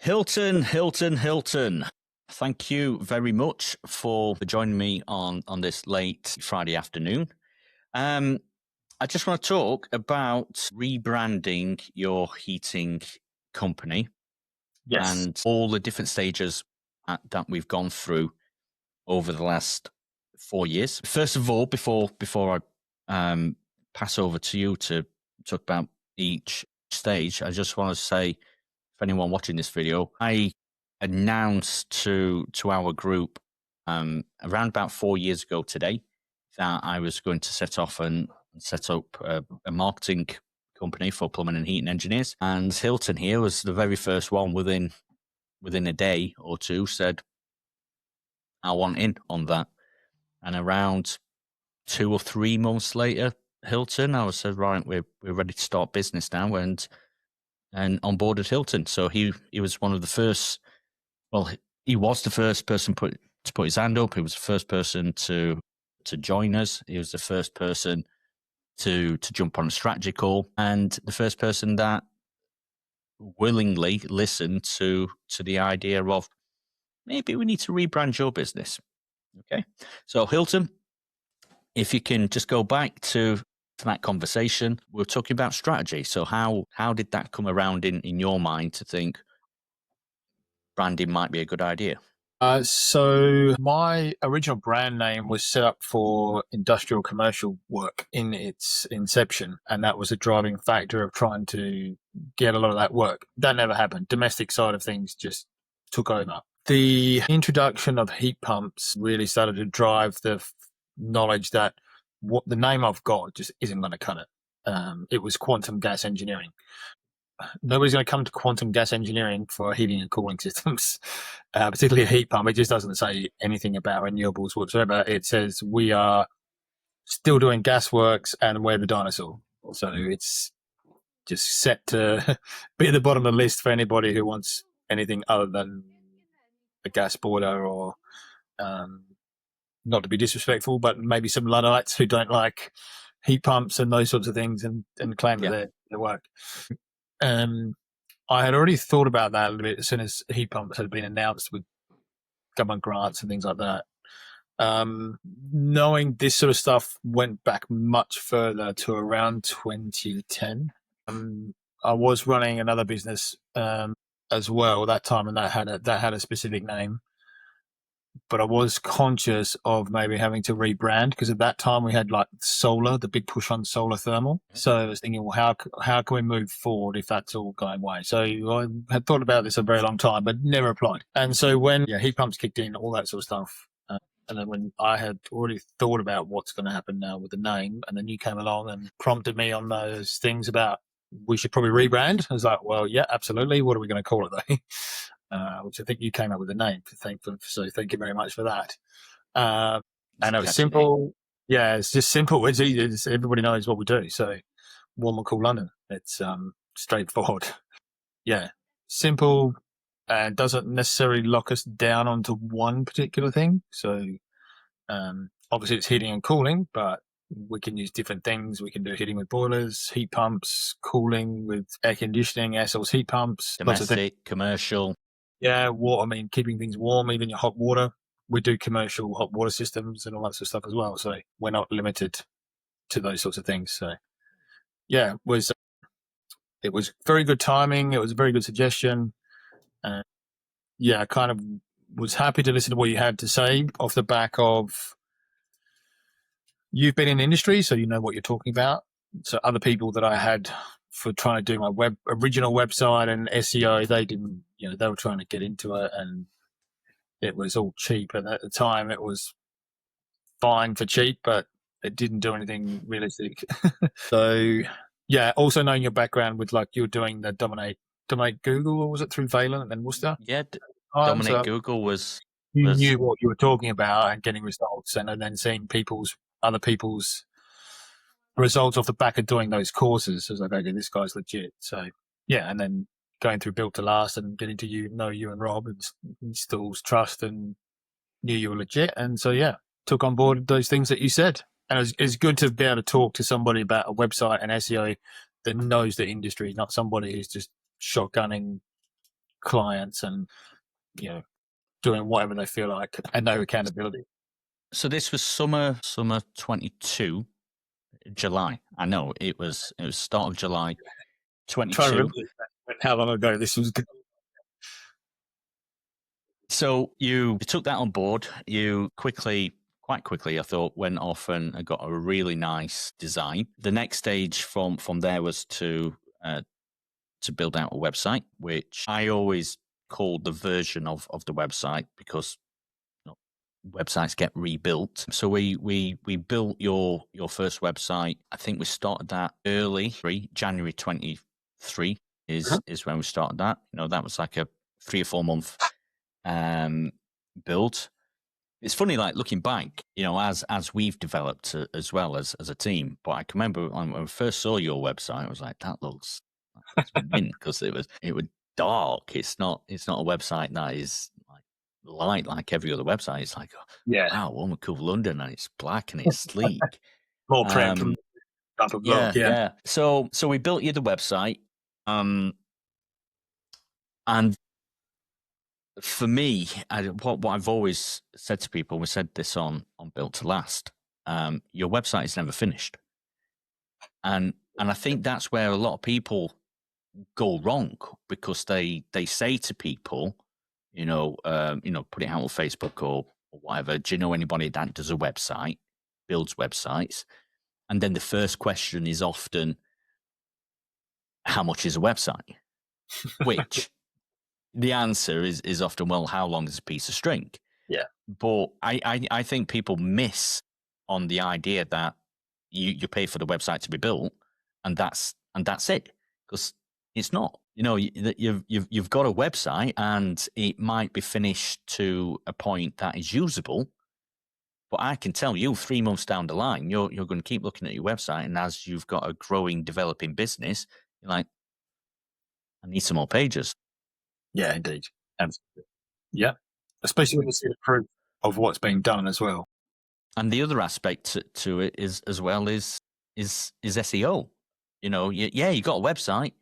Hilton. Thank you very much for joining me on this late Friday afternoon. I just want to talk about rebranding your heating company. Yes. And all the different stages that we've gone through over the last 4 years. First of all, before I pass over to you to talk about each stage, I just want to say, for anyone watching this video, I announced to our group around about 4 years ago today that I was going to set off and set up a marketing company for plumbing and heating engineers. And Hilton here was the very first one within a day or two said, I want in on that. And around 2 or 3 months later, Hilton, I said, right, we're ready to start business now, and onboarded Hilton. So he was one of the first. Well, he was the first person to put his hand up. He was the first person to join us. He was the first person to jump on a strategy call, and the first person that willingly listened to the idea of maybe we need to rebrand your business. Okay, so Hilton, if you can just go back to that conversation, we're talking about strategy. So how did that come around in your mind to think branding might be a good idea? So my original brand name was set up for industrial commercial work in its inception, and that was a driving factor of trying to get a lot of that work. That never happened. Domestic side of things just took over. The introduction of heat pumps really started to drive the knowledge that what the name I've got just isn't going to cut it. It was quantum gas engineering. Nobody's going to come to quantum gas engineering for heating and cooling systems, particularly a heat pump. It just doesn't say anything about renewables whatsoever. It says we are still doing gas works and we're the dinosaur. So it's just set to be at the bottom of the list for anybody who wants anything other than a gas boiler or, not to be disrespectful, but maybe some Luddites who don't like heat pumps and those sorts of things and claim that they work. I had already thought about that a little bit as soon as heat pumps had been announced with government grants and things like that. Knowing this sort of stuff went back much further to around 2010. I was running another business as well that time, and that had a specific name. But I was conscious of maybe having to rebrand because at that time we had like solar, the big push on solar thermal. So I was thinking, well, how can we move forward if that's all going away? So I had thought about this a very long time, but never applied. And so when heat pumps kicked in, all that sort of stuff, and then when I had already thought about what's going to happen now with the name, and then you came along and prompted me on those things about we should probably rebrand. I was like, well, yeah, absolutely. What are we going to call it though? Which I think you came up with a name. So thank you very much for that. And it was simple. Yeah, it's just simple. It's easy. Everybody knows what we do. So Warm and Cool London. It's straightforward. Yeah, simple, and doesn't necessarily lock us down onto one particular thing. So obviously it's heating and cooling, but we can use different things. We can do heating with boilers, heat pumps, cooling with air conditioning, air source heat pumps, domestic, commercial. Yeah, keeping things warm, even your hot water. We do commercial hot water systems and all that sort of stuff as well. So we're not limited to those sorts of things. So yeah, it was very good timing. It was a very good suggestion. I kind of was happy to listen to what you had to say off the back of you've been in the industry, so you know what you're talking about. So other people that I had for trying to do my original website and SEO, they didn't, they were trying to get into it and it was all cheap. And at the time it was fine for cheap, but it didn't do anything realistic. So yeah, also knowing your background with like you were doing the Dominate Google, or was it through Valent and then Worcester? Yeah, Dominate Google was. You knew what you were talking about and getting results, and then seeing other people's results off the back of doing those courses. I was like, okay, this guy's legit. So yeah, and then going through Built to Last and getting to know you and Rob and installs trust and knew you were legit. And so yeah, took on board those things that you said. And it's good to be able to talk to somebody about a website and SEO that knows the industry, not somebody who's just shotgunning clients and, doing whatever they feel like and no accountability. So this was summer 22, July. I know it was start of July I'm trying to 22. remember how long ago this was. So you took that on board. You quite quickly, I thought, went off and got a really nice design. The next stage from there was to build out a website, which I always called the version of the website, because websites get rebuilt. So we built your first website. I think we started that early, January 23 is when we started that. That was like a 3 or 4 month build. It's funny, like looking back, as we've developed as well as a team. But I can remember when I first saw your website, I was like, that looks mint, because it was dark. It's not a website that is light like every other website. It's like, wow, one with cool London, and it's black and it's sleek. More prem type of look. Yeah. So we built you the website, and for me, what I've always said to people, we said this on Built to Last, your website is never finished, and I think that's where a lot of people go wrong, because they say to people, put it out on Facebook or whatever. Do you know anybody that does a website, builds websites? And then the first question is often, how much is a website? Which the answer is often, well, how long is a piece of string? Yeah. But I think people miss on the idea that you pay for the website to be built, and that's it, because it's not. You've got a website, and it might be finished to a point that is usable. But I can tell you, 3 months down the line, you're going to keep looking at your website, and as you've got a growing, developing business, you're like, I need some more pages. Yeah, indeed. Absolutely. Yeah. Especially when you see the proof of what's being done as well. And the other aspect to it is SEO. You got a website,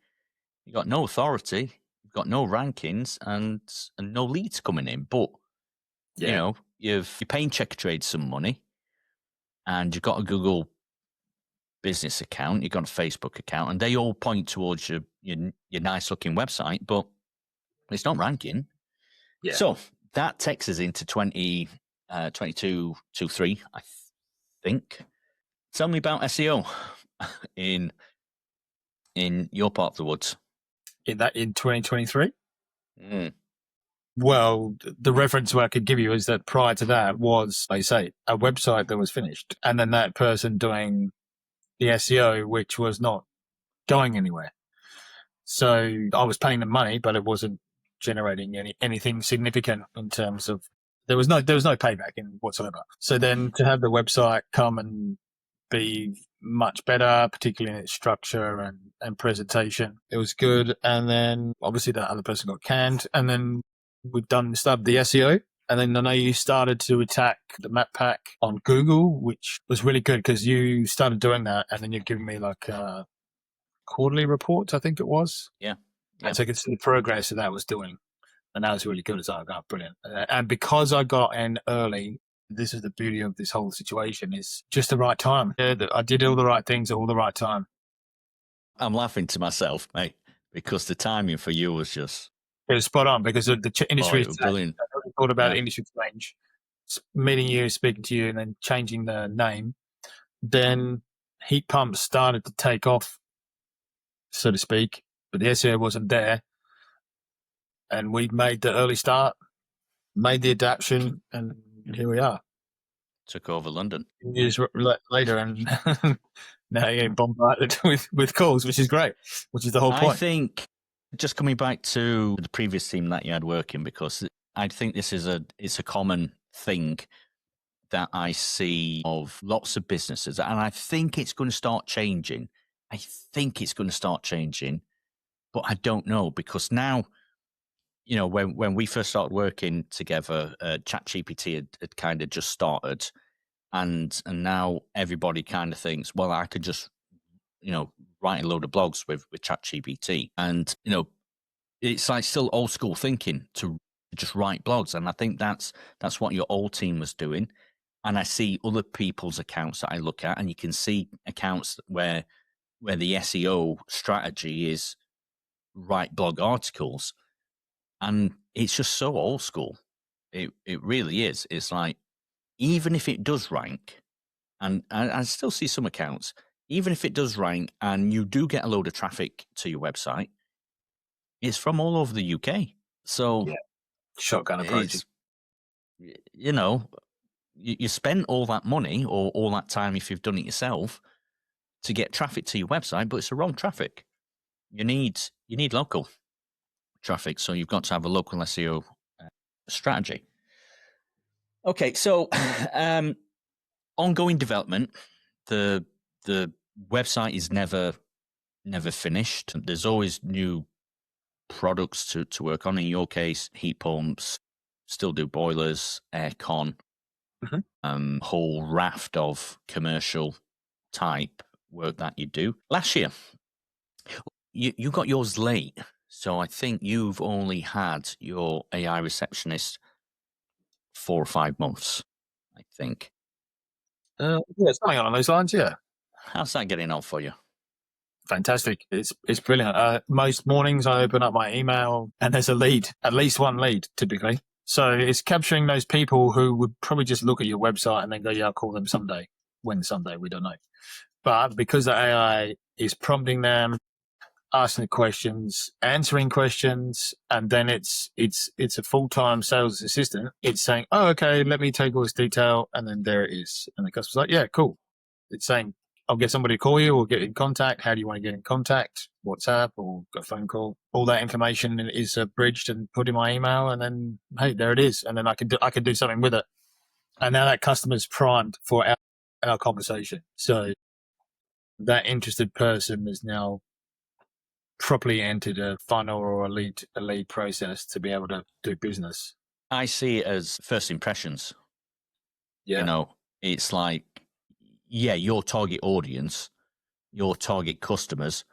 you got no authority, you've got no rankings, and no leads coming in. But you're paying Checkatrade some money, and you've got a Google business account, you've got a Facebook account, and they all point towards your nice looking website, but it's not ranking. Yeah. So that takes us into 2022-23, I think. Tell me about SEO in your part of the woods. In 2023? Well, the reference I could give you is that prior to that was, like I say, a website that was finished, and then that person doing the SEO, which was not going anywhere. So I was paying them money, but it wasn't generating anything significant in terms of there was no payback in whatsoever. So then to have the website come and be much better, particularly in its structure and presentation, it was good. And then obviously that other person got canned, and then we've started the SEO. And then I know you started to attack the map pack on Google, which was really good because you started doing that, and then you're giving me like quarterly reports, I think it was. Yeah. And so I could see the progress that was doing. And that was really good. It's like, oh, brilliant. And because I got in early, this is the beauty of this whole situation, is just the right time. I did all the right things at all the right time. I'm laughing to myself, mate, because the timing for you was just... It was spot on because of the industry. It was brilliant. I thought about industry change, meeting you, speaking to you, and then changing the name. Then heat pumps started to take off, so to speak, but the SEO wasn't there. And we made the early start, made the adaptation, and here we are. Took over London. Years later, and now you're getting bombarded with calls, which is great, which is the whole point. I think, just coming back to the previous team that you had working, because I think this is it's a common thing that I see of lots of businesses, and I think it's going to start changing. But I don't know, because now, when we first started working together, ChatGPT had kind of just started, and now everybody kind of thinks, well, I could just, write a load of blogs with ChatGPT, and it's like still old school thinking to just write blogs. And I think that's what your old team was doing. And I see other people's accounts that I look at, and you can see accounts where the SEO strategy is write blog articles. And it's just so old school. It really is. It's like, even if it does rank, and I still see some accounts, even if it does rank and you do get a load of traffic to your website, it's from all over the UK. So Yeah. Shotgun approach. You know, you spend all that money or all that time, if you've done it yourself, to get traffic to your website, but it's the wrong traffic. You need local traffic, so you've got to have a local SEO strategy. Okay, so ongoing development. The website is never finished. There's always new products to work on. In your case, heat pumps, still do boilers, aircon, whole raft of commercial type work that you do. Last year, you got yours late, so I think you've only had your AI receptionist 4 or 5 months, I think. Yeah, something along those lines. Yeah. How's that getting on for you? Fantastic. It's brilliant. Most mornings I open up my email and there's a lead, at least one lead typically. So it's capturing those people who would probably just look at your website and then go, yeah, I'll call them someday. When someday, we don't know. But because the AI is prompting them, asking questions, answering questions, and then it's a full-time sales assistant. It's saying, oh, okay, let me take all this detail. And then there it is. And the customer's like, yeah, cool. It's saying, I'll get somebody to call you or get in contact. How do you want to get in contact? WhatsApp or a phone call? All that information is abridged and put in my email, and then hey, there it is. And then I can do something with it. And now that customer's primed for our conversation. So that interested person is now properly entered a funnel or a lead process to be able to do business. I see it as first impressions. Yeah. You know, it's like, yeah, your target audience, your target customers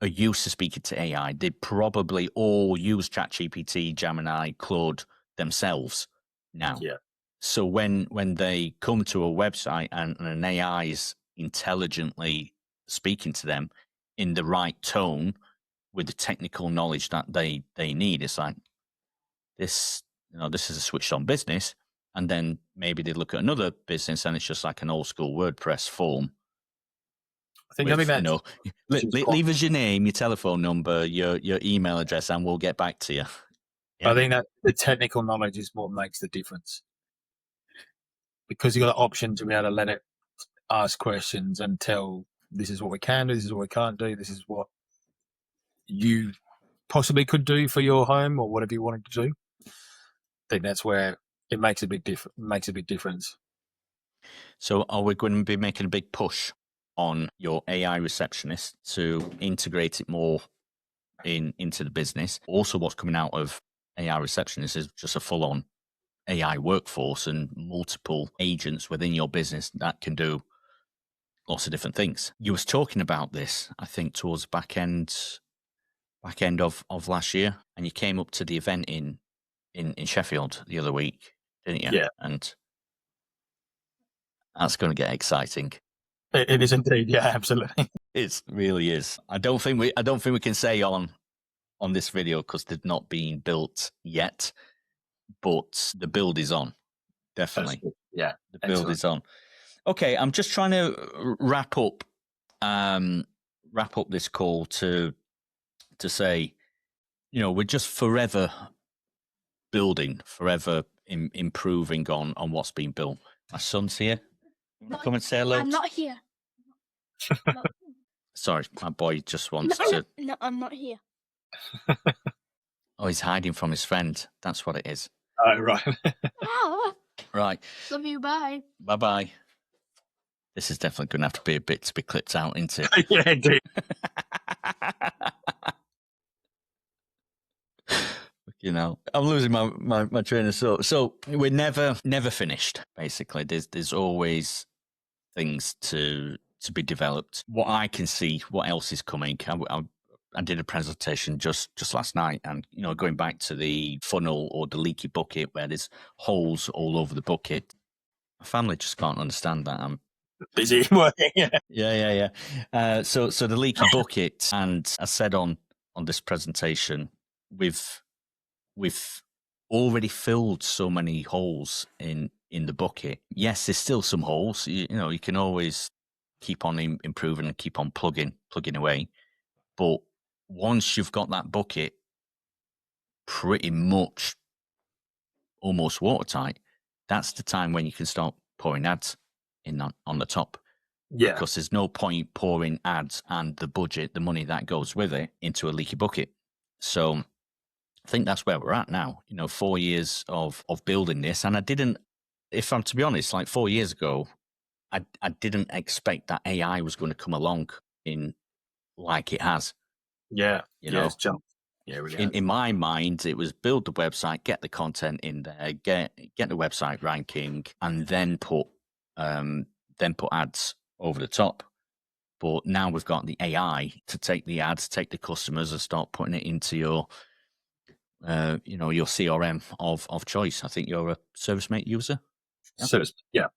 are used to speaking to AI. They probably all use ChatGPT, Gemini, Claude themselves now. Yeah. So when they come to a website and an AI is intelligently speaking to them in the right tone with the technical knowledge that they need, it's like, this is a switched on business. And then maybe they look at another business and it's just like an old school WordPress form. I think that, leave us your name, your telephone number, your email address, and we'll get back to you. Yeah. I think that the technical knowledge is what makes the difference, because you've got the option to be able to let it ask questions and tell, this is what we can do, this is what we can't do, this is what you possibly could do for your home or whatever you wanted to do. I think that's where it makes a big difference. So are we going to be making a big push on your AI receptionist to integrate it more into the business? Also, what's coming out of AI receptionist is just a full-on AI workforce and multiple agents within your business that can do lots of different things. You was talking about this, I think, towards back end of last year, and you came up to the event in Sheffield the other week, didn't you? Yeah. And that's going to get exciting. It is indeed. Yeah, absolutely. It really is. I don't think we can say on this video because they've not been built yet, but the build is on. Definitely. Yeah. The build is on. Okay, I'm just trying to wrap up this call to say, we're just forever building, forever improving on what's been built. My son's here. You want to come and say hello? I'm not here. No. Sorry, my boy just wants to. No, I'm not here. Oh, he's hiding from his friend. That's what it is. Oh, right. Right. Love you. Bye. Bye-bye. This is definitely going to have to be a bit to be clipped out, isn't it? Yeah, indeed. I'm losing my train of thought. So we're never finished. Basically, there's always things to be developed. What I can see, what else is coming? I did a presentation just last night, and going back to the funnel or the leaky bucket where there's holes all over the bucket. My family just can't understand that. I'm busy working. Yeah. So the leaky bucket, and I said on this presentation, we've already filled so many holes in the bucket. Yes, there's still some holes. You can always keep on improving and keep on plugging away. But once you've got that bucket pretty much almost watertight, that's the time when you can start pouring ads in on the top. Yeah. Because there's no point pouring ads and the budget, the money that goes with it, into a leaky bucket. So I think that's where we're at now. 4 years of building this. And I didn't, if I'm to be honest, like 4 years ago, I didn't expect that AI was going to come along in like it has. Yeah. It's jumped. Yeah, really. In my mind, it was build the website, get the content in there, get the website ranking, and then put ads over the top. But now we've got the AI to take the ads, take the customers, and start putting it into your your CRM of choice. I think you're a ServiceMate user. Yeah.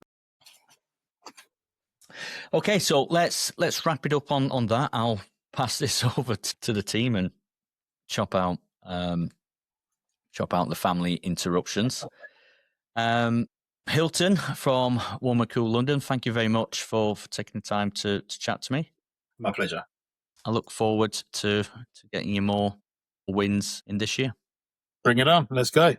Okay, so let's wrap it up on that. I'll pass this over to the team and chop out the family interruptions. Hilton from Warmer Cool London, thank you very much for taking the time to chat to me. My pleasure. I look forward to getting you more wins in this year. Bring it on. Let's go.